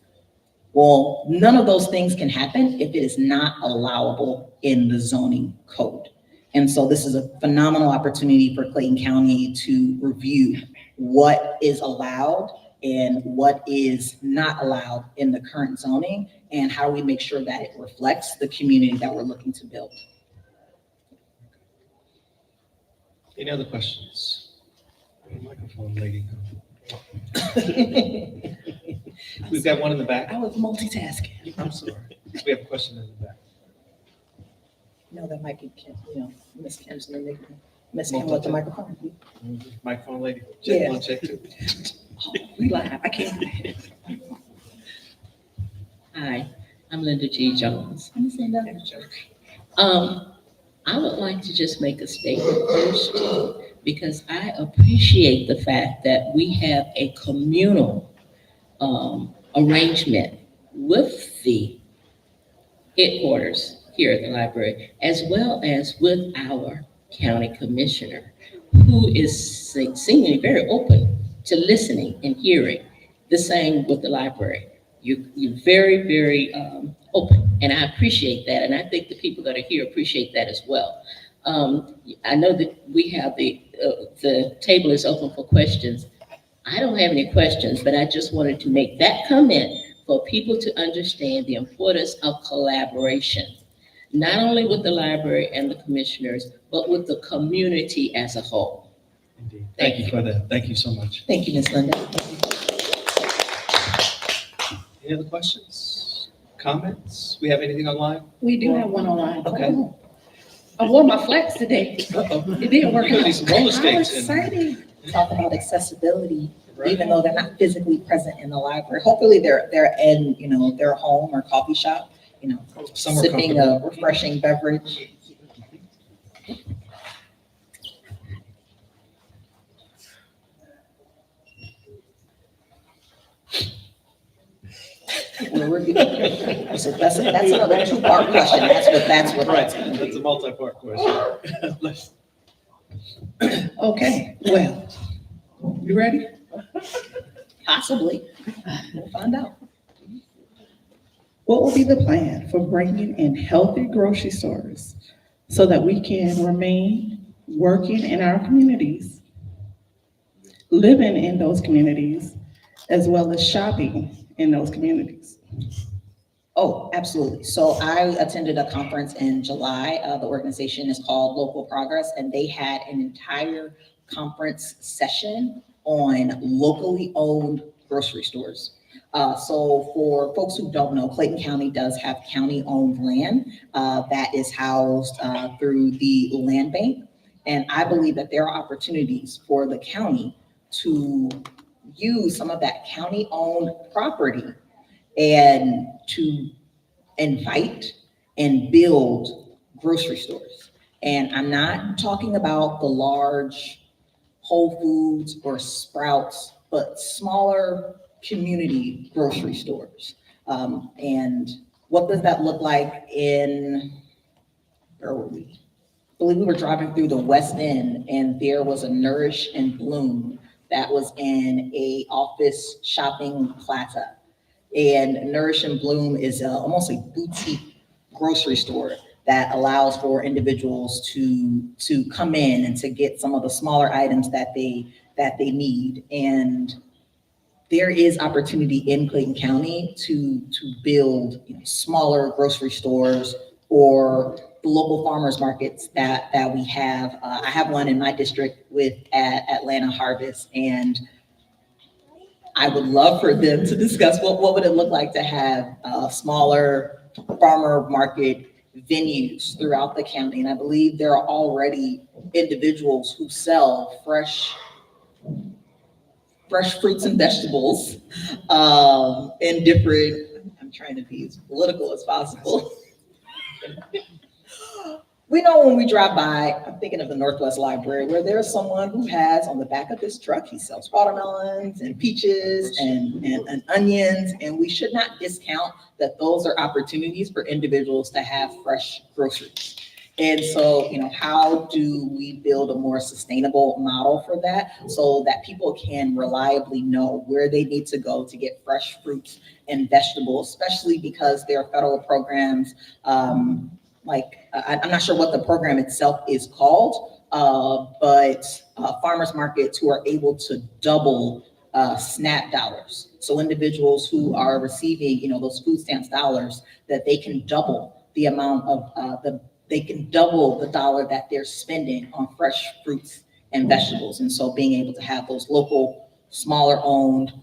Well, none of those things can happen if it is not allowable in the zoning code. And so this is a phenomenal opportunity for Clayton County to review what is allowed and what is not allowed in the current zoning, and how we make sure that it reflects the community that we're looking to build. Any other questions? Microphone lady. We've got one in the back. I was multitasking. I'm sorry. We have a question in the back. No, that might be Kim, Miss Kim's name. Miss Kim with the microphone. Microphone lady. Yeah. Check 1, check 2. Oh, we live, I can't. Hi, I'm Linda G. Jones. Let me stand up. I would like to just make a statement first, because I appreciate the fact that we have a communal arrangement with the headquarters here at the library, as well as with our county commissioner, who is seemingly very open to listening and hearing. The same with the library. You're very, very open, and I appreciate that, and I think the people that are here appreciate that as well. I know that we have the table is open for questions. I don't have any questions, but I just wanted to make that comment for people to understand the importance of collaboration, not only with the library and the commissioners, but with the community as a whole. Indeed. Thank you for that. Thank you so much. Thank you, Ms. Linda. Any other questions, comments? We have anything online? We do have one online. Okay. I wore my flats today. Uh-oh. It didn't work You're gonna out. need some roller How skates. exciting. Talk about accessibility, Right. even though they're not physically present in the library. Hopefully they're in, their home or coffee shop, Some are sipping a comfortable. refreshing beverage. That's another two-part question. That's what. Right, that's a multi-part question. Let's- Okay, well, you ready? Possibly. We'll find out. What will be the plan for bringing in healthy grocery stores so that we can remain working in our communities, living in those communities, as well as shopping in those communities? Oh, absolutely. So I attended a conference in July. The organization is called Local Progress, and they had an entire conference session on locally owned grocery stores. So for folks who don't know, Clayton County does have county-owned land that is housed through the land bank. And I believe that there are opportunities for the county to use some of that county-owned property and to invite and build grocery stores. And I'm not talking about the large Whole Foods or Sprouts, but smaller community grocery stores. And what does that look like where were we? I believe we were driving through the West End and there was a Nourish and Bloom that was in a office shopping plaza. And Nourish and Bloom is almost a boutique grocery store that allows for individuals to come in and to get some of the smaller items that they need. And there is opportunity in Clayton County to build smaller grocery stores or the local farmers markets that we have. I have one in my district at Atlanta Harvest, and I would love for them to discuss what would it look like to have smaller farmer market venues throughout the county. And I believe there are already individuals who sell fresh fruits and vegetables in different, I'm trying to be as political as possible. We know when we drive by, I'm thinking of the Northwest Library, where there's someone who has on the back of his truck, he sells watermelons and peaches and onions, and we should not discount that those are opportunities for individuals to have fresh groceries. And so, how do we build a more sustainable model for that so that people can reliably know where they need to go to get fresh fruits and vegetables, especially because there are federal programs, I'm not sure what the program itself is called, but farmers markets who are able to double SNAP dollars. So individuals who are receiving, those food stamps dollars, that they can double the amount of they can double the dollar that they're spending on fresh fruits and vegetables. And so being able to have those local, smaller owned,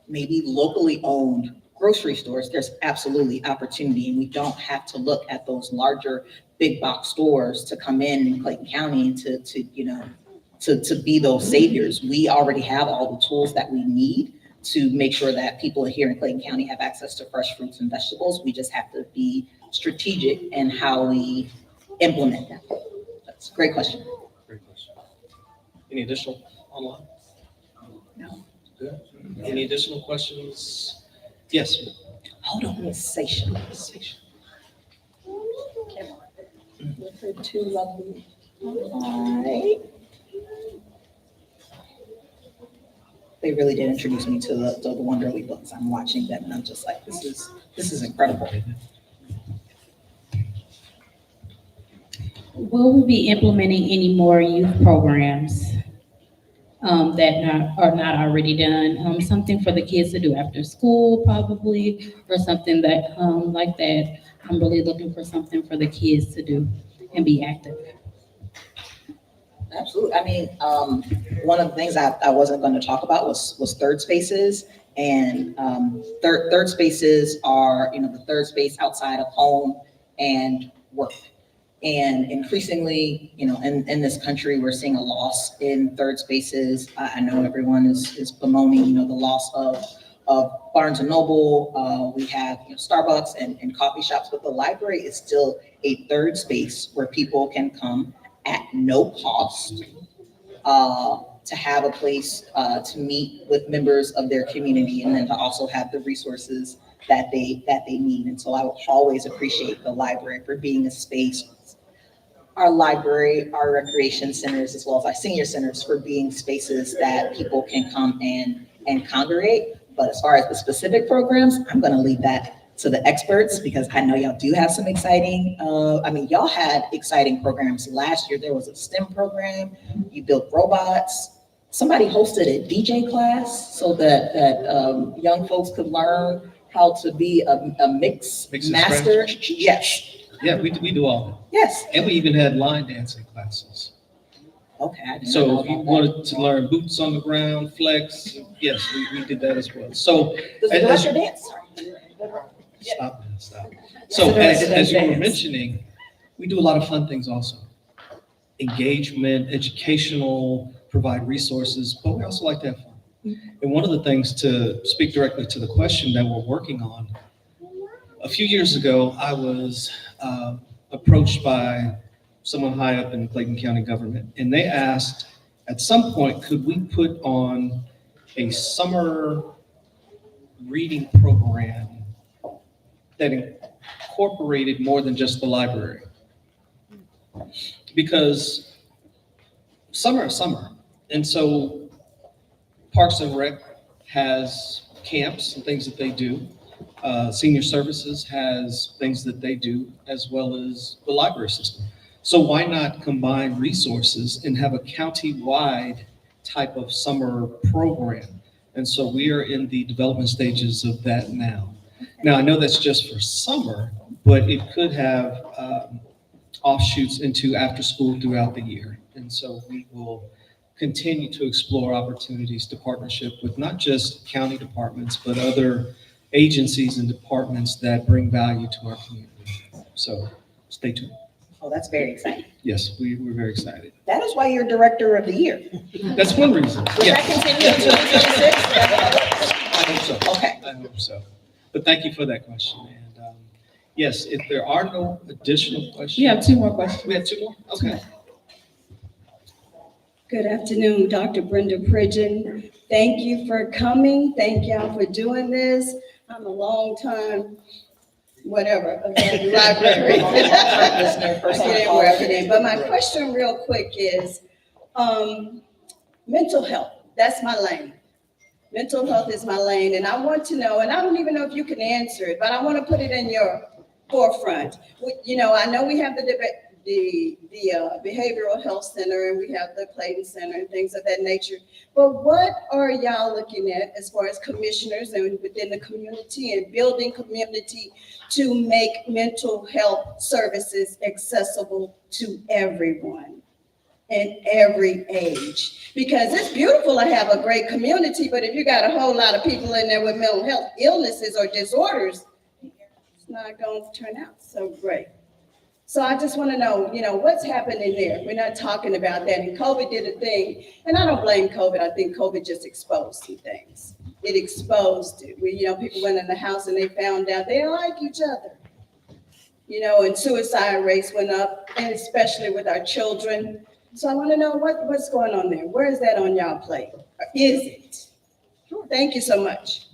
maybe locally owned grocery stores, there's absolutely opportunity. And we don't have to look at those larger big box stores to come in Clayton County and to be those saviors. We already have all the tools that we need to make sure that people here in Clayton County have access to fresh fruits and vegetables. We just have to be strategic in how we implement them. That's a great question. Great question. Any additional online? No. Good. Any additional questions? Yes. Hold on, Miss Sasha. With her two lovely. Hi. They really did introduce me to the Wonderly books. I'm watching them and I'm just like, this is incredible. Will we be implementing any more youth programs? are not already done. Something for the kids to do after school probably, or something that, like that. I'm really looking for something for the kids to do and be active. Absolutely. I mean, one of the things I wasn't going to talk about was third spaces. And third spaces are, the third space outside of home and work. And increasingly, in this country, we're seeing a loss in third spaces. I know everyone is bemoaning, the loss of Barnes and Noble. We have Starbucks and coffee shops, but the library is still a third space where people can come at no cost to have a place to meet with members of their community, and then to also have the resources that they need. And so I will always appreciate the library for being a space, our library, our recreation centers, as well as our senior centers, for being spaces that people can come and congregate. But as far as the specific programs, I'm going to leave that to the experts, because I know y'all do have some exciting, y'all had exciting programs. Last year, there was a STEM program. You built robots. Somebody hosted a DJ class so that young folks could learn how to be a mix and master. scratch? Yes. Yeah, we do all that. Yes. And we even had line dancing classes. Okay. I did not know So if you about that. wanted to learn boots on the ground, flex, yes, we did that as well. So Does the as director dance? stop. So as you were mentioning, we do a lot of fun things also. Engagement, educational, provide resources, but we also like to have fun. And one of the things, to speak directly to the question that we're working on, a few years ago, I was approached by someone high up in Clayton County government, and they asked, at some point, could we put on a summer reading program that incorporated more than just the library? Because summer is summer. And so Parks and Rec has camps and things that they do. Senior Services has things that they do, as well as the library system. So why not combine resources and have a county-wide type of summer program? And so we are in the development stages of that now. Now, I know that's just for summer, but it could have offshoots into after school throughout the year. And so we will continue to explore opportunities to partnership with not just county departments, but other agencies and departments that bring value to our community. So stay tuned. Oh, that's very exciting. Yes, we're very excited. That is why you're Director of the Year. That's one reason. Will Yeah. that continue in 2026? I hope so. Okay. I hope so. But thank you for that question. And yes, if there are no additional questions. We have two more questions. We have two more? Okay. Good afternoon, Dr. Brenda Pridgeon. Thank you for coming. Thank y'all for doing this. I'm a long time, whatever, of the library. I get in where I fit in. But my question real quick is, mental health, that's my lane. Mental health is my lane, and I want to know, and I don't even know if you can answer it, but I want to put it in your forefront. I know we have the Behavioral Health Center, and we have the Clayton Center and things of that nature. But what are y'all looking at as far as commissioners and within the community and building community to make mental health services accessible to everyone and every age? Because it's beautiful to have a great community, but if you got a whole lot of people in there with mental health illnesses or disorders, it's not going to turn out so great. So I just want to know, what's happening there? We're not talking about that. And COVID did a thing, and I don't blame COVID. I think COVID just exposed some things. It exposed it. People went in the house and they found out they don't like each other. And suicide rates went up, and especially with our children. So I want to know what's going on there. Where is that on y'all plate? Or is it? Thank you so much.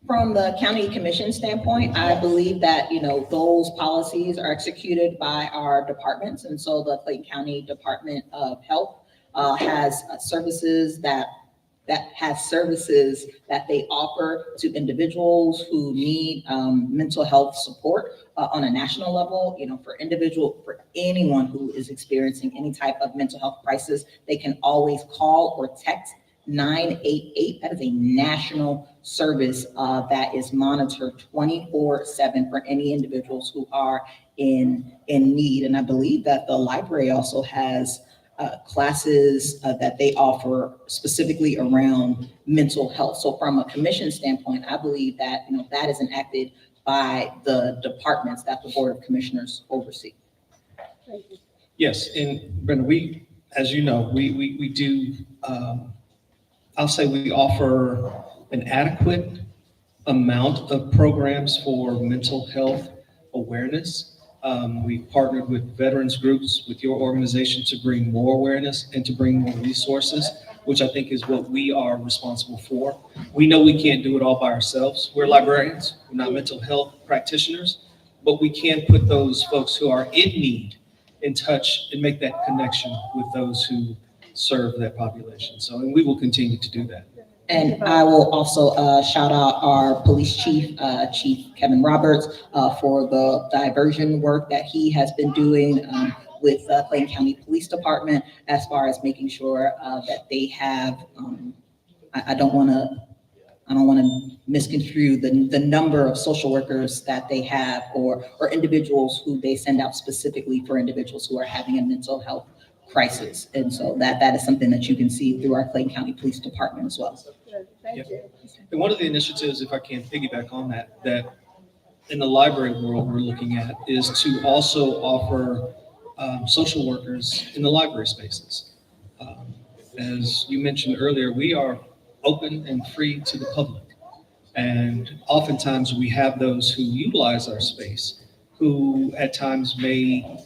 From the county commission standpoint, I believe that, those policies are executed by our departments. And so the Clayton County Department of Health has services that they offer to individuals who need mental health support on a national level. For anyone who is experiencing any type of mental health crisis, they can always call or text 988. That is a national service that is monitored 24/7 for any individuals who are in need. And I believe that the library also has classes that they offer specifically around mental health. So from a commission standpoint, I believe that, that is enacted by the departments that the Board of Commissioners oversee. Yes, and Brenda, as you know, we do, I'll say we offer an adequate amount of programs for mental health awareness. We've partnered with veterans groups, with your organization, to bring more awareness and to bring more resources, which I think is what we are responsible for. We know we can't do it all by ourselves. We're librarians, we're not mental health practitioners, but we can put those folks who are in need in touch and make that connection with those who serve that population. So, and we will continue to do that. And I will also shout out our police chief, Chief Kevin Roberts, for the diversion work that he has been doing with Clayton County Police Department, as far as making sure that they have, I don't want to misconstrue the number of social workers that they have, or individuals who they send out specifically for individuals who are having a mental health crisis. And so that is something that you can see through our Clayton County Police Department as well. Thank you. And one of the initiatives, if I can piggyback on that in the library world we're looking at, is to also offer social workers in the library spaces. As you mentioned earlier, we are open and free to the public. And oftentimes we have those who utilize our space who at times may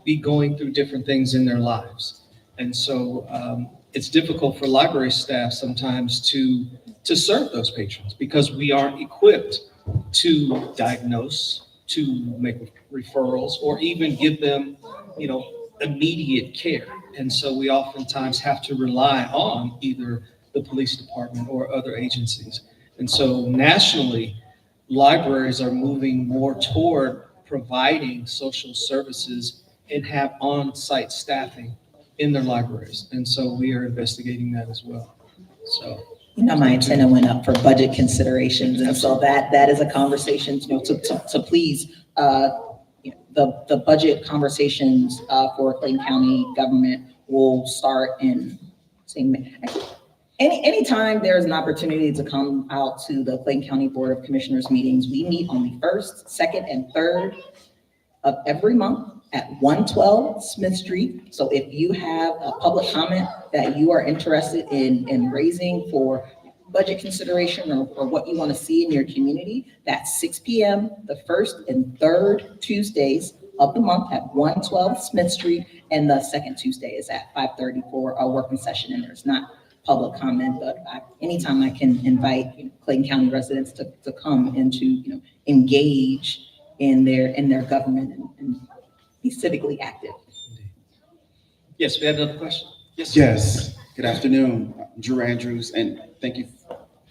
be going through different things in their lives. And so it's difficult for library staff sometimes to serve those patrons because we aren't equipped to diagnose, to make referrals, or even give them, immediate care. And so we oftentimes have to rely on either the police department or other agencies. And so nationally, libraries are moving more toward providing social services and have on-site staffing in their libraries. And so we are investigating that as well. So, My antenna went up for budget considerations. And so that is a conversation, to please, the budget conversations for Clayton County government will start in, anytime there's an opportunity to come out to the Clayton County Board of Commissioners meetings, we meet on the 1st, 2nd, and 3rd of every month at 112 Smith Street. So if you have a public comment that you are interested in raising for budget consideration or what you want to see in your community, that's 6 p.m. the 1st and 3rd Tuesdays of the month at 112 Smith Street, and the second Tuesday is at 5:30 for a working session. And there's not public comment, but anytime I can invite Clayton County residents to come and to engage in their government and be civically active. yes, we had another question. Yes. Yes, good afternoon, Drew Andrews, and thank you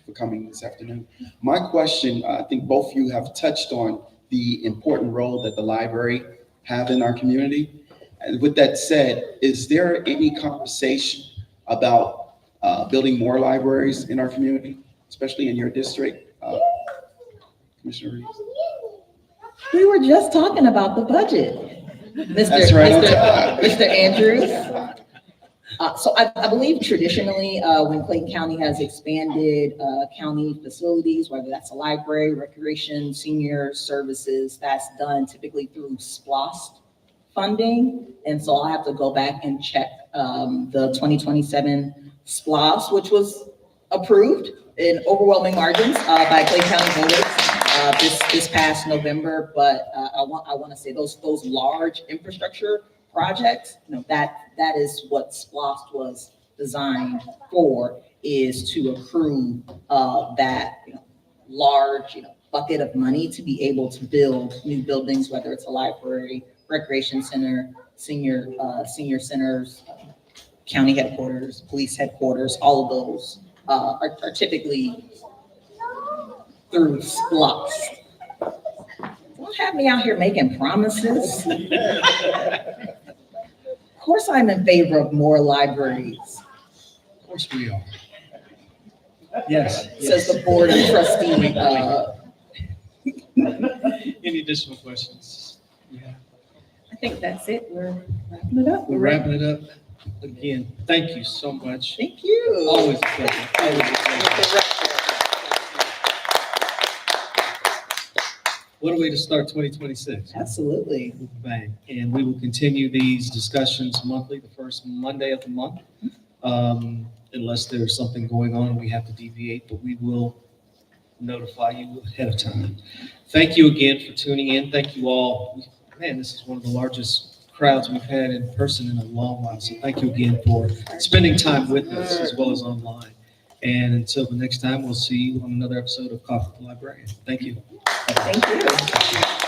for coming this afternoon. My question, I think both of you have touched on the important role that the library have in our community. And with that said, is there any conversation about building more libraries in our community, especially in your district, Commissioner Reaves? We were just talking about the budget, That's right. Mr. Andrews. So I believe traditionally, when Clayton County has expanded county facilities, whether that's a library, recreation, senior services, that's done typically through SPLOST funding. And so I'll have to go back and check the 2027 SPLOST, which was approved in overwhelming margins by Clayton County voters this past November. But I want to say those large infrastructure projects, that is what SPLOST was designed for, is to accrue that large bucket of money to be able to build new buildings, whether it's a library, recreation center, senior centers, county headquarters, police headquarters. All of those are typically through SPLOST. Don't have me out here making promises. Of course, I'm in favor of more libraries. course we are. Yes. Says the board of trustee, Any additional questions? Yeah. I think that's it. We're wrapping it up. We're wrapping it up. Again, thank you so much. Thank you. Always a pleasure. Always a pleasure. What a way to start 2026. Absolutely. Bang. And we will continue these discussions monthly, the first Monday of the month. Unless there's something going on and we have to deviate, but we will notify you ahead of time. Thank you again for tuning in. Thank you all. Man, this is one of the largest crowds we've had in person in a long while. So thank you again for spending time with us as well as online. And until the next time, we'll see you on another episode of Coffee with the Librarian. Thank you. Thank you.